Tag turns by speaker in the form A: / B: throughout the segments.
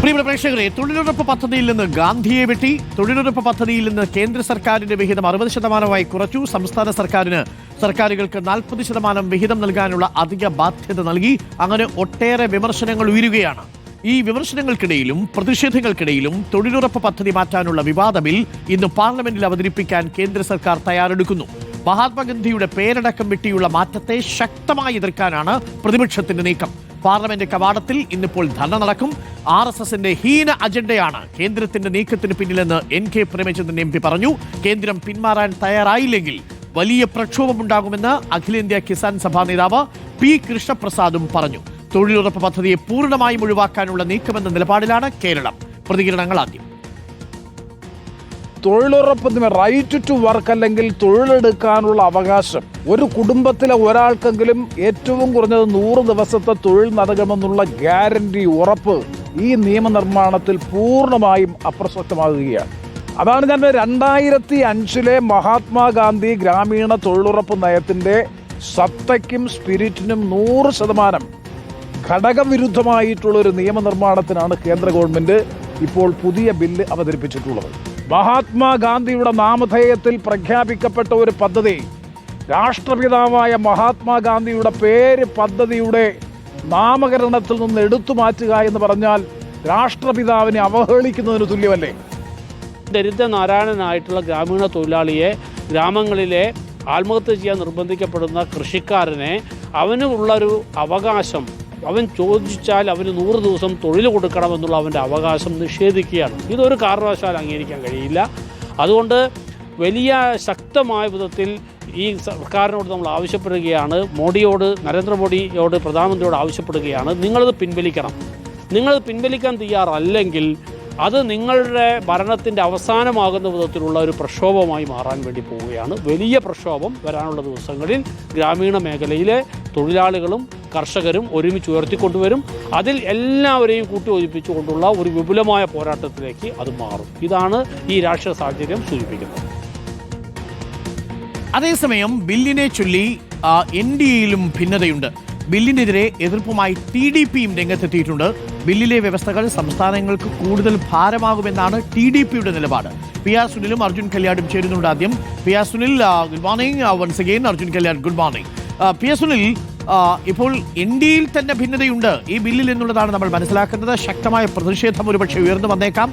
A: പ്രിയപ്പെട്ട പ്രേക്ഷകരെ, തൊഴിലുറപ്പ് പദ്ധതിയിൽ നിന്ന് ഗാന്ധിയെ വെട്ടി. തൊഴിലുറപ്പ് പദ്ധതിയിൽ നിന്ന് കേന്ദ്ര സർക്കാരിന്റെ വിഹിതം 60% കുറച്ചു. സംസ്ഥാന സർക്കാരുകൾക്ക് 40% വിഹിതം നൽകാനുള്ള അധിക ബാധ്യത നൽകി. അങ്ങനെ ഒട്ടേറെ വിമർശനങ്ങൾ ഉയരുകയാണ്. ഈ വിമർശനങ്ങൾക്കിടയിലും പ്രതിഷേധങ്ങൾക്കിടയിലും തൊഴിലുറപ്പ് പദ്ധതി മാറ്റാനുള്ള വിവാദ ബിൽ ഇന്ന് പാർലമെന്റിൽ അവതരിപ്പിക്കാൻ കേന്ദ്ര സർക്കാർ തയ്യാറെടുക്കുന്നു. മഹാത്മാഗാന്ധിയുടെ പേരടക്കം വെട്ടിയുള്ള മാറ്റത്തെ ശക്തമായി എതിർക്കാനാണ് പ്രതിപക്ഷത്തിന്റെ നീക്കം. പാർലമെന്റ് കവാടത്തിൽ ഇന്നിപ്പോൾ ധർണ നടക്കും. RSSന്റെ ഹീന അജണ്ടയാണ് കേന്ദ്രത്തിന്റെ നീക്കത്തിന് പിന്നിലെന്ന് NK പ്രേമചന്ദ്രൻ MP പറഞ്ഞു. കേന്ദ്രം പിന്മാറാൻ തയ്യാറായില്ലെങ്കിൽ വലിയ പ്രക്ഷോഭമുണ്ടാകുമെന്ന് അഖിലേന്ത്യാ കിസാൻ സഭാ നേതാവ് P കൃഷ്ണപ്രസാദും പറഞ്ഞു. തൊഴിലുറപ്പ് പദ്ധതിയെ പൂർണ്ണമായും ഒഴിവാക്കാനുള്ള നീക്കമെന്ന നിലപാടിലാണ് കേരളം. പ്രതികരണങ്ങൾ ആദ്യം.
B: തൊഴിലുറപ്പ് റൈറ്റ് ടു വർക്ക് അല്ലെങ്കിൽ തൊഴിലെടുക്കാനുള്ള അവകാശം ഒരു കുടുംബത്തിലെ ഒരാൾക്കെങ്കിലും ഏറ്റവും കുറഞ്ഞത് 100 ദിവസത്തെ തൊഴിൽ നൽകുമെന്നുള്ള ഗ്യാരണ്ടി ഉറപ്പ് ഈ നിയമനിർമ്മാണത്തിൽ പൂർണ്ണമായും അപ്രസക്തമാകുകയാണ്. അതാണ് ഞാൻ 2005 മഹാത്മാഗാന്ധി ഗ്രാമീണ തൊഴിലുറപ്പ് നയത്തിന്റെ സത്തയ്ക്കും സ്പിരിറ്റിനും 100% ഘടകവിരുദ്ധമായിട്ടുള്ള ഒരു നിയമനിർമ്മാണത്തിനാണ് കേന്ദ്ര ഗവൺമെന്റ് ഇപ്പോൾ പുതിയ ബില്ല് അവതരിപ്പിച്ചിട്ടുള്ളത്. മഹാത്മാഗാന്ധിയുടെ നാമധേയത്തിൽ പ്രഖ്യാപിക്കപ്പെട്ട ഒരു പദ്ധതി, രാഷ്ട്രപിതാവായ മഹാത്മാഗാന്ധിയുടെ പേര് പദ്ധതിയുടെ നാമകരണത്തിൽ നിന്ന് എടുത്തു മാറ്റുക എന്ന് പറഞ്ഞാൽ രാഷ്ട്രപിതാവിനെ അവഹേളിക്കുന്നതിന് തുല്യമല്ലേ?
C: ദരിദ്രനാരായണനായിട്ടുള്ള ഗ്രാമീണ തൊഴിലാളിയെ, ഗ്രാമങ്ങളിലെ ആത്മഹത്യ ചെയ്യാൻ നിർബന്ധിക്കപ്പെടുന്ന കൃഷിക്കാരനെ, അവനുള്ളൊരു അവകാശം, അവൻ ചോദിച്ചാൽ അവന് 100 ദിവസം തൊഴിൽ കൊടുക്കണമെന്നുള്ള അവൻ്റെ അവകാശം നിഷേധിക്കുകയാണ്. ഇതൊരു കാരണവശാലും അംഗീകരിക്കാൻ കഴിയില്ല. അതുകൊണ്ട് വലിയ ശക്തമായ വിധത്തിൽ ഈ സർക്കാരിനോട് നമ്മൾ ആവശ്യപ്പെടുകയാണ്. നരേന്ദ്രമോദിയോട്, പ്രധാനമന്ത്രിയോട് ആവശ്യപ്പെടുകയാണ്, നിങ്ങളത് പിൻവലിക്കണം. നിങ്ങളത് പിൻവലിക്കാൻ തയ്യാറല്ലെങ്കിൽ അത് നിങ്ങളുടെ ഭരണത്തിൻ്റെ അവസാനമാകുന്ന വിധത്തിലുള്ള ഒരു പ്രക്ഷോഭമായി മാറാൻ വേണ്ടി പോവുകയാണ്. വലിയ പ്രക്ഷോഭം വരാനുള്ള ദിവസങ്ങളിൽ ഗ്രാമീണ മേഖലയിലെ തൊഴിലാളികളും കർഷകരും ഒരുമിച്ച് ഉയർത്തിക്കൊണ്ടുവരും. അതിൽ എല്ലാവരെയും കൂട്ടിയോജിപ്പിച്ചുകൊണ്ടുള്ള ഒരു വിപുലമായ പോരാട്ടത്തിലേക്ക് അത് മാറും. ഇതാണ് ഈ രാഷ്ട്രീയ സാഹചര്യം സൂചിപ്പിക്കുന്നത്.
A: അതേസമയം ബില്ലിനെ ചൊല്ലി NDAയിലും ഭിന്നതയുണ്ട്. ബില്ലിനെതിരെ എതിർപ്പുമായി TDPയും രംഗത്തെത്തിയിട്ടുണ്ട്. ബില്ലിലെ വ്യവസ്ഥകൾ സംസ്ഥാനങ്ങൾക്ക് കൂടുതൽ ഭാരമാകുമെന്നാണ് TDPയുടെ നിലപാട്. PR സുനിലും അർജുൻ കല്യാടും ചേരുന്നുണ്ട്. ആദ്യം PR Sunil, good morning. Once again Arjun Kalyad, good morning. PR Sunil, ഇപ്പോൾ NDAയിൽ തന്നെ ഭിന്നതയുണ്ട് ഈ ബില്ലിൽ എന്നുള്ളതാണ് നമ്മൾ മനസ്സിലാക്കുന്നത്. ശക്തമായ പ്രതിഷേധം ഒരുപക്ഷെ ഉയർന്നു വന്നേക്കാം.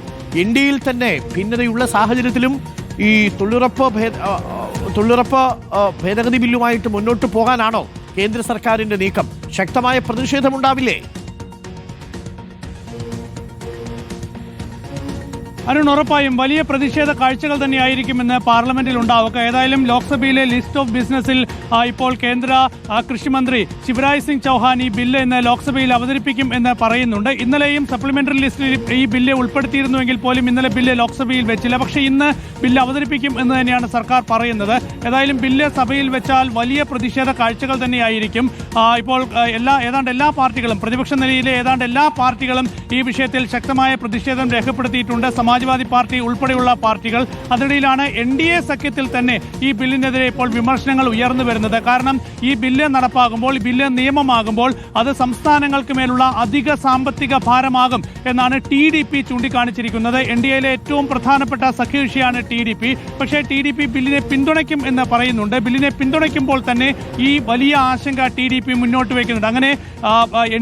A: NDAയിൽ തന്നെ ഭിന്നതയുള്ള സാഹചര്യത്തിലും ഈ തൊഴിലുറപ്പ് ഭേദഗതി ബില്ലുമായിട്ട് മുന്നോട്ട് പോകാനാണോ കേന്ദ്ര സർക്കാരിന്റെ നീക്കം? ശക്തമായ പ്രതിഷേധമുണ്ടാവില്ലേ?
D: അരുൺ, ഉറപ്പായും വലിയ പ്രതിഷേധ കാഴ്ചകൾ തന്നെയായിരിക്കുമെന്ന് പാർലമെന്റിൽ ഉണ്ടാവുക. ഏതായാലും ലോക്സഭയിലെ ലിസ്റ്റ് ഓഫ് ബിസിനസിൽ ഇപ്പോൾ കേന്ദ്ര കൃഷിമന്ത്രി ശിവരാജ് സിംഗ് ചൗഹാൻ ഈ ബില്ല് ഇന്ന് ലോക്സഭയിൽ അവതരിപ്പിക്കും എന്ന് പറയുന്നുണ്ട്. ഇന്നലെയും സപ്ലിമെന്ററി ലിസ്റ്റിൽ ഈ ബില്ല് ഉൾപ്പെടുത്തിയിരുന്നുവെങ്കിൽ പോലും ഇന്നലെ ബില്ല് ലോക്സഭയിൽ വെച്ചില്ല. പക്ഷേ ഇന്ന് ബില്ല് അവതരിപ്പിക്കും എന്ന് തന്നെയാണ് സർക്കാർ പറയുന്നത്. ഏതായാലും ബില്ല് സഭയിൽ വെച്ചാൽ വലിയ പ്രതിഷേധ കാഴ്ചകൾ തന്നെയായിരിക്കും. ഇപ്പോൾ ഏതാണ്ട് എല്ലാ പാർട്ടികളും, പ്രതിപക്ഷ നിലയിലെ ഏതാണ്ട് എല്ലാ പാർട്ടികളും ഈ വിഷയത്തിൽ ശക്തമായ പ്രതിഷേധം രേഖപ്പെടുത്തിയിട്ടുണ്ട്. സമാജ്വാദി പാർട്ടി ഉൾപ്പെടെയുള്ള പാർട്ടികൾ. അതിനിടയിലാണ് NDA സഖ്യത്തിൽ തന്നെ ഈ ബില്ലിനെതിരെ ഇപ്പോൾ വിമർശനങ്ങൾ ഉയർന്നു വരുന്നത്. കാരണം ഈ ബില്ല് നടപ്പാകുമ്പോൾ, ഈ ബില്ല് നിയമമാകുമ്പോൾ അത് സംസ്ഥാനങ്ങൾക്ക് മേലുള്ള അധിക സാമ്പത്തിക ഭാരമാകും എന്നാണ് TDP ചൂണ്ടിക്കാണിച്ചിരിക്കുന്നത്. NDAയിലെ ഏറ്റവും പ്രധാനപ്പെട്ട സഖ്യകക്ഷിയാണ് TDP. പക്ഷേ TDP ബില്ലിനെ പിന്തുണയ്ക്കും എന്ന് പറയുന്നുണ്ട്. ബില്ലിനെ പിന്തുണയ്ക്കുമ്പോൾ തന്നെ ഈ വലിയ ആശങ്ക TDP മുന്നോട്ട് വയ്ക്കുന്നുണ്ട്. അങ്ങനെ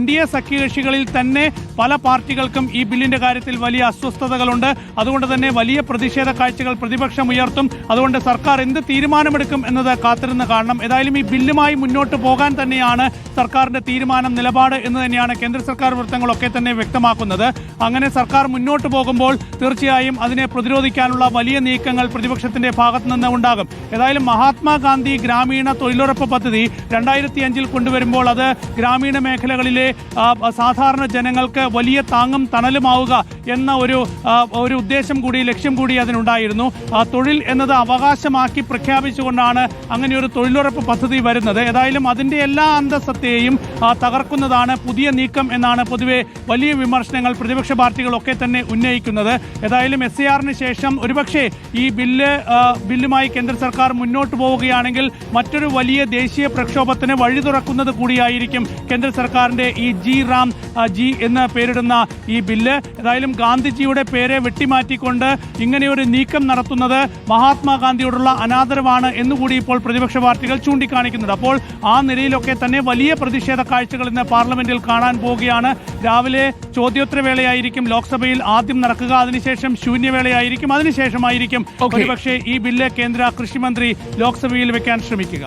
D: NDA സഖ്യകക്ഷികളിൽ തന്നെ പല പാർട്ടികൾക്കും ഈ ബില്ലിന്റെ കാര്യത്തിൽ വലിയ അസ്വസ്ഥതകളുണ്ട്. അതുകൊണ്ട് തന്നെ വലിയ പ്രതിഷേധ കാഴ്ചകൾ പ്രതിപക്ഷം ഉയർത്തും. അതുകൊണ്ട് സർക്കാർ എന്ത് തീരുമാനമെടുക്കും എന്നത് കാത്തിരുന്ന് കാണണം. ഏതായാലും ഈ ബില്ലുമായി മുന്നോട്ട് പോകാൻ തന്നെയാണ് സർക്കാരിന്റെ തീരുമാനം, നിലപാട് എന്ന് തന്നെയാണ് കേന്ദ്ര സർക്കാർ വൃത്തങ്ങളൊക്കെ തന്നെ വ്യക്തമാക്കുന്നത്. അങ്ങനെ സർക്കാർ മുന്നോട്ട് പോകുമ്പോൾ തീർച്ചയായും അതിനെ പ്രതിരോധിക്കാനുള്ള വലിയ നീക്കങ്ങൾ പ്രതിപക്ഷത്തിന്റെ ഭാഗത്തു നിന്ന് ഉണ്ടാകും. ഏതായാലും മഹാത്മാഗാന്ധി ഗ്രാമീണ തൊഴിലുറപ്പ് പദ്ധതി 2005 കൊണ്ടുവരുമ്പോൾ അത് ഗ്രാമീണ മേഖലകളിലെ സാധാരണ ജനങ്ങൾക്ക് വലിയ താങ്ങും തണലുമാവുക എന്ന ഒരു ഉദ്ദേശം കൂടി, ലക്ഷ്യം കൂടി അതിനുണ്ടായിരുന്നു. തൊഴിൽ എന്നത് അവകാശമാക്കി പ്രഖ്യാപിച്ചുകൊണ്ടാണ് അങ്ങനെ ഒരു തൊഴിലുറപ്പ് പദ്ധതി വരുന്നത്. ഏതായാലും അതിന്റെ എല്ലാ അന്തസ്സത്തെയും തകർക്കുന്നതാണ് പുതിയ നീക്കം എന്നാണ് പൊതുവെ വലിയ വിമർശനങ്ങൾ പ്രതിപക്ഷ പാർട്ടികളൊക്കെ തന്നെ ഉന്നയിക്കുന്നത്. ഏതായാലും SARന് ശേഷം ഒരുപക്ഷെ ഈ ബില്ലുമായി കേന്ദ്ര സർക്കാർ മുന്നോട്ട് പോവുകയാണെങ്കിൽ മറ്റൊരു വലിയ ദേശീയ പ്രക്ഷോഭത്തിന് വഴി തുറക്കുന്നത് കൂടിയായിരിക്കും കേന്ദ്ര സർക്കാരിന്റെ ഈ ജി എന്ന പേരിടുന്ന ഈ ബില്ല്. ഏതായാലും ഗാന്ധിജിയുടെ പേരെ വെട്ടിമാറ്റിക്കൊണ്ട് ഇങ്ങനെയൊരു നീക്കം നടത്തുന്നത് മഹാത്മാഗാന്ധിയോടുള്ള അനാദരവാണ് എന്നുകൂടി ഇപ്പോൾ പ്രതിപക്ഷ പാർട്ടികൾ ചൂണ്ടിക്കാണിക്കുന്നുണ്ട്. അപ്പോൾ ആ നിലയിലൊക്കെ തന്നെ വലിയ പ്രതിഷേധ കാഴ്ചകൾ ഇന്ന് പാർലമെന്റിൽ കാണാൻ പോവുകയാണ്. രാവിലെ ചോദ്യോത്തരവേളയായിരിക്കും ലോക്സഭയിൽ ആദ്യം നടക്കുക, അതിനുശേഷം ശൂന്യവേളയായിരിക്കും, അതിനുശേഷമായിരിക്കും ഒരുപക്ഷെ ഈ ബില്ല് കേന്ദ്ര കൃഷിമന്ത്രി ലോക്സഭയിൽ വെക്കാൻ ശ്രമിക്കുക.